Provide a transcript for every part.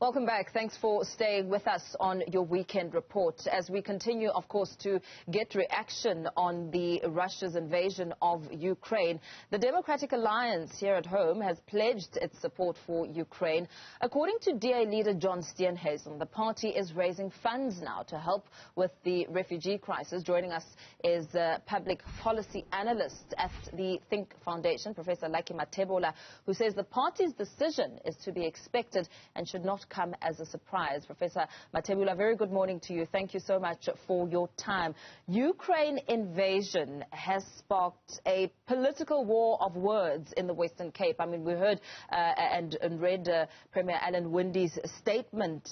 Welcome back. Thanks for staying with us on your weekend report. As we continue, of course, to get reaction on Russia's invasion of Ukraine, the Democratic Alliance here at home has pledged its support for Ukraine. According to DA leader John Steenhuisen, the party is raising funds now to help with the refugee crisis. Joining us is public policy analyst at the Think Foundation, Prof Lucky Mathebula, who says the party's decision is to be expected and should not come as a surprise. Professor Mathebula, very good morning to you. Thank you so much for your time. Ukraine invasion has sparked a political war of words in the Western Cape. I mean, we heard and read Premier Alan Windey's statement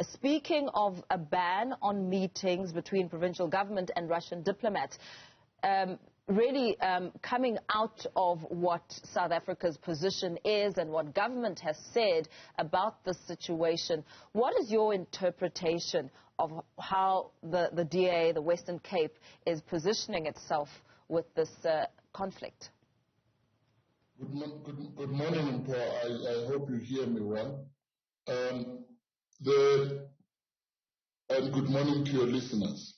speaking of a ban on meetings between provincial government and Russian diplomats. Really coming out of what South Africa's position is and what government has said about the situation. What is your interpretation of how the DA, the Western Cape, is positioning itself with this conflict? Good morning, Paul. I hope you hear me well. And good morning to your listeners.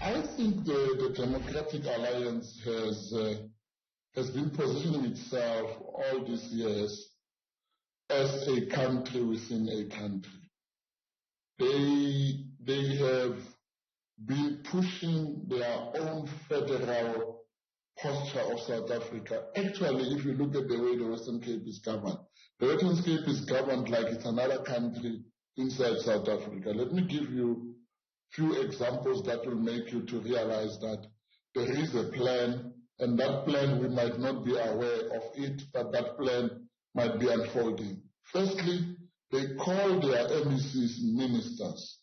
I think the Democratic Alliance has been positioning itself all these years as a country within a country. They have been pushing their own federal posture of South Africa. Actually, if you look at the way the Western Cape is governed, the Western Cape is governed like it's another country inside South Africa. Let me give you few examples that will make you to realize that there is a plan, and that plan we might not be aware of it, but that plan might be unfolding. Firstly, they call their MECs ministers.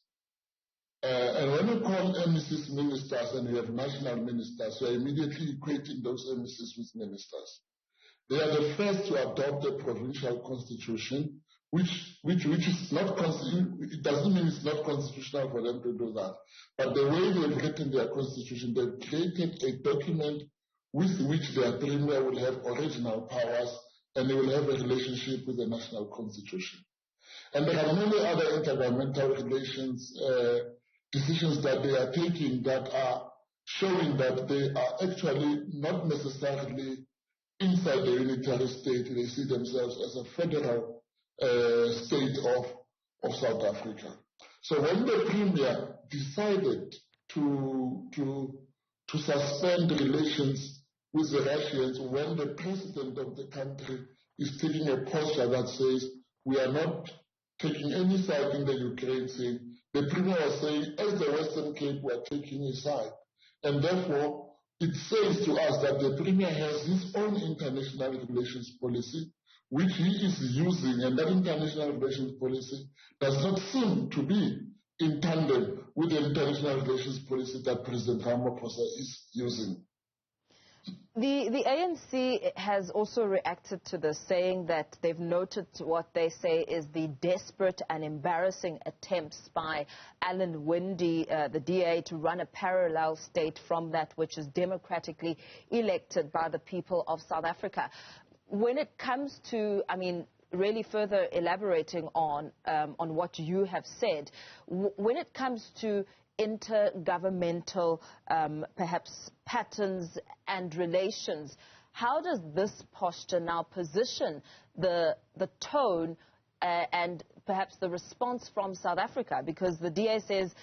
And when you call MECs ministers and you have national ministers, you are immediately equating those MECs with ministers. They are the first to adopt a provincial constitution, which is not, it doesn't mean it's not constitutional for them to do that. But the way they've written their constitution, they've created a document with which their premier will have original powers and they will have a relationship with the national constitution. And there are many other intergovernmental relations decisions that they are taking that are showing that they are actually not necessarily inside the unitary state. They see themselves as a federal state of South Africa. So when the premier decided to suspend relations with the Russians, when the president of the country is taking a posture that says we are not taking any side in the Ukraine thing, the premier was saying, as the Western Cape, we are taking a side. And therefore, it says to us that the premier has his own international relations policy, which he is using, and that international relations policy does not seem to be in tandem with the international relations policy that President Ramaphosa is using. The ANC has also reacted to this, saying that they've noted what they say is the desperate and embarrassing attempts by Alan Windey, the DA, to run a parallel state from that which is democratically elected by the people of South Africa. When it comes to, I mean, really further elaborating on what you have said, when it comes to intergovernmental perhaps patterns and relations, how does this posture now position the tone and perhaps the response from South Africa? Because the DA says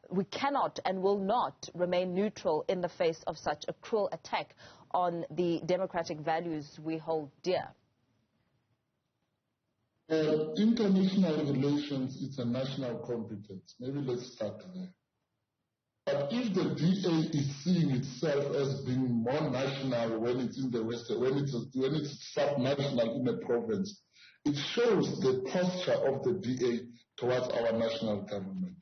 we cannot and will not remain neutral in the face of such a cruel attack on the democratic values we hold dear. International relations is a national competence. Maybe let's start there. But if the DA is seeing itself as being more national when it's in the West, when it's subnational in a province, it shows the posture of the DA towards our national government.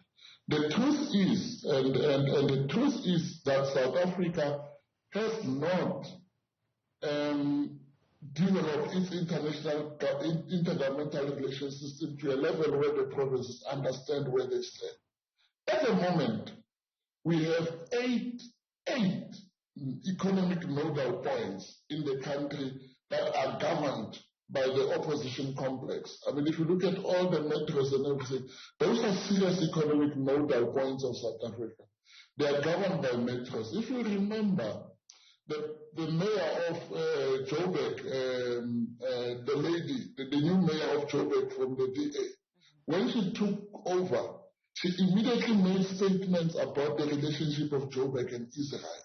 The truth is, and the truth is that South Africa has not developed its intergovernmental relations system to a level where the provinces understand where they stand. At the moment, we have eight economic nodal points in the country that are governed by the opposition complex. I mean, if you look at all the metros and everything, those are serious economic nodal points of South Africa. They are governed by metros. If you remember, the mayor of Joburg, the lady, the new mayor of Joburg from the DA, when she took over, she immediately made statements about the relationship of Joburg and Israel.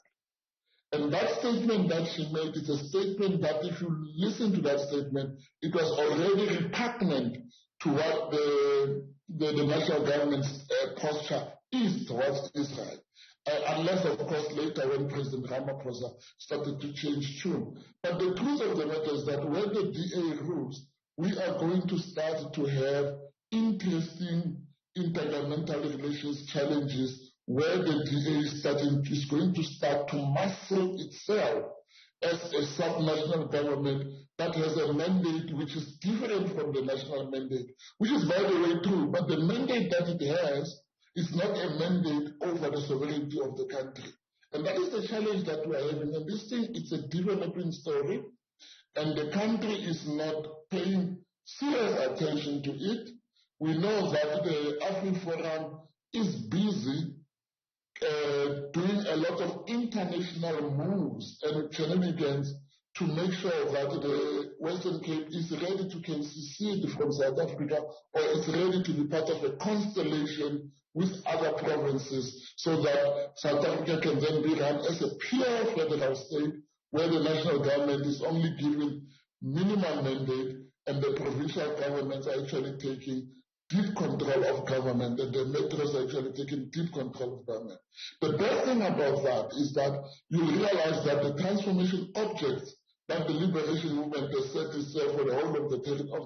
And that statement that she made is a statement that, if you listen to that statement, it was already repugnant to what the national government's posture is towards Israel. Unless, of course, later when President Ramaphosa started to change tune. But the truth of the matter is that when the DA rules, we are going to start to have interesting intergovernmental relations challenges where the DA is going to start to muscle itself as a subnational government that has a mandate which is different from the national mandate, which is, by the way, true. But the mandate that it has is not a mandate over the sovereignty of the country. And that is the challenge that we are having. And this thing, it's a developing story, and the country is not paying serious attention to it. We know that the AfriForum is busy doing a lot of international moves and shenanigans to make sure that the Western Cape is ready to secede from South Africa, or is ready to be part of a constellation with other provinces, so that South Africa can then be run as a pure federal state where the national government is only given minimum mandate and the provincial governments are actually taking deep control of government, and the metros are actually taking deep control of government. The best thing about that is that you realize that the transformation objects that the liberation movement has set itself for the whole of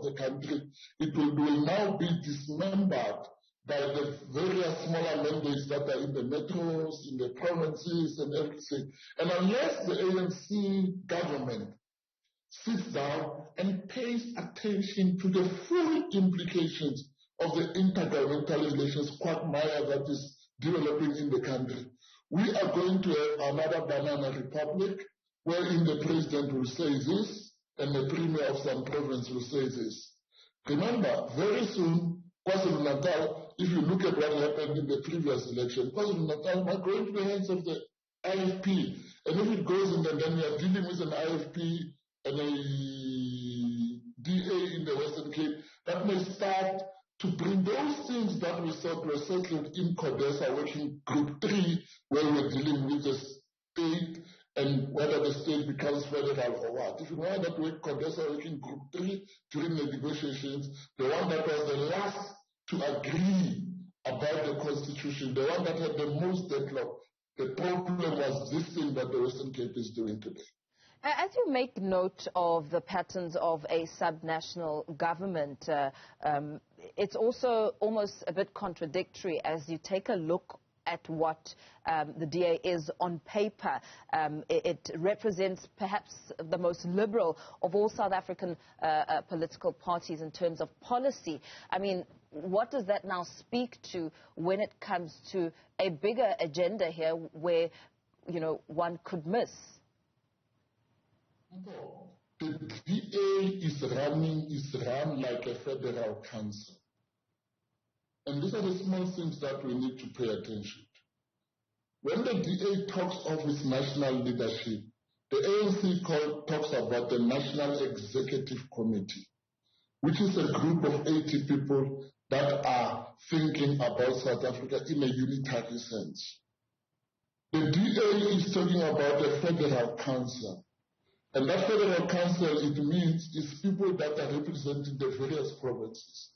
the country, it will now be dismembered by the various smaller mandates that are in the metros, in the provinces and everything. And unless the ANC government sits down and pays attention to the full implications of the intergovernmental relations quagmire that is developing in the country, we are going to have another banana republic wherein the president will say this and the premier of some province will say this. Remember, very soon, KwaZulu-Natal, if you look at what happened in the previous election, KwaZulu-Natal might go into the hands of the IFP. And if it goes in, then we are dealing with an IFP and a DA in the Western Cape that may start to bring those things that we thought were settled in CODESA Working Group 3, where we're dealing with the state and whether the state becomes federal or what. If you know that way, CODESA Working Group 3 during the negotiations, the one that was the last to agree about the constitution, the one that had the most deadlock, the problem was this thing that the Western Cape is doing today. As you make note of the patterns of a subnational government, it's also almost a bit contradictory as you take a look at what the DA is on paper. It represents perhaps the most liberal of all South African political parties in terms of policy. I mean, what does that now speak to when it comes to a bigger agenda here where, you know, one could miss? No, the DA is run like a federal council. And these are the small things that we need to pay attention to. When the DA talks of its national leadership, the ANC talks about the National Executive Committee, which is a group of 80 people that are thinking about South Africa in a unitary sense. The DA is talking about the Federal Council. And that Federal Council, it means, is people that are representing the various provinces.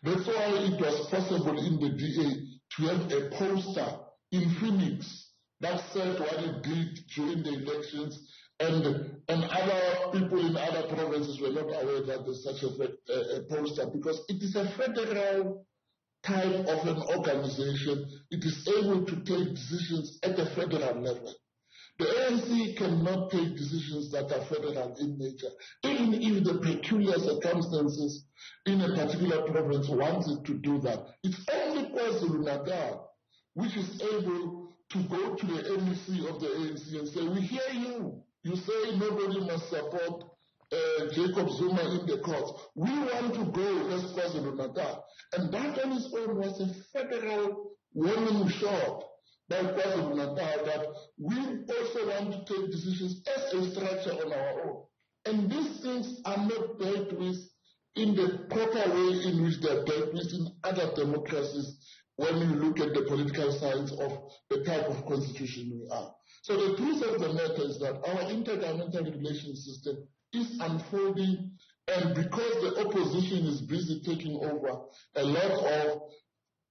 That's why it was possible in the DA to have a poster in Phoenix that said what it did during the elections, and other people in other provinces were not aware that there's such a poster, because it is a federal type of an organization. It is able to take decisions at the federal level. The ANC cannot take decisions that are federal in nature, even if the peculiar circumstances in a particular province wants it to do that. It's only KwaZulu-Natal which is able to go to the MEC of the ANC and say, we hear you. You say nobody must support Jacob Zuma in the courts. We want to go as KwaZulu-Natal. And that on its own was a federal warning shot by KwaZulu-Natal that we also want to take decisions as a structure on our own. And these things are not dealt with in the proper way in which they are dealt with in other democracies when you look at the political science of the type of constitution we are. So the truth of the matter is that our intergovernmental relations system is unfolding, and because the opposition is busy taking over a lot of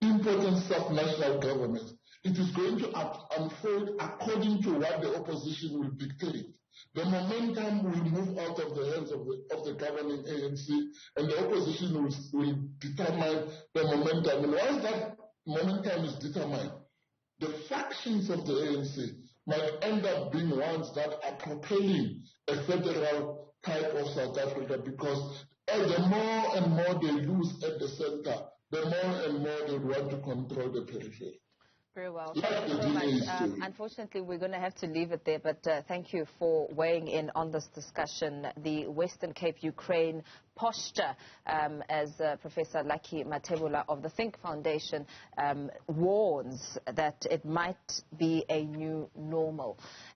important subnational governments, it is going to unfold according to what the opposition will dictate. The momentum will move out of the hands of the governing ANC, and the opposition will determine the momentum. And once that momentum is determined, the factions of the ANC might end up being ones that are propelling a federal type of South Africa, because the more and more they lose at the center, the more and more they want to control the periphery. Very well. Thank you so much. Unfortunately, we're going to have to leave it there, but thank you for weighing in on this discussion. The Western Cape Ukraine posture, as Professor Lucky Mathebula of the Think Foundation warns that it might be a new normal.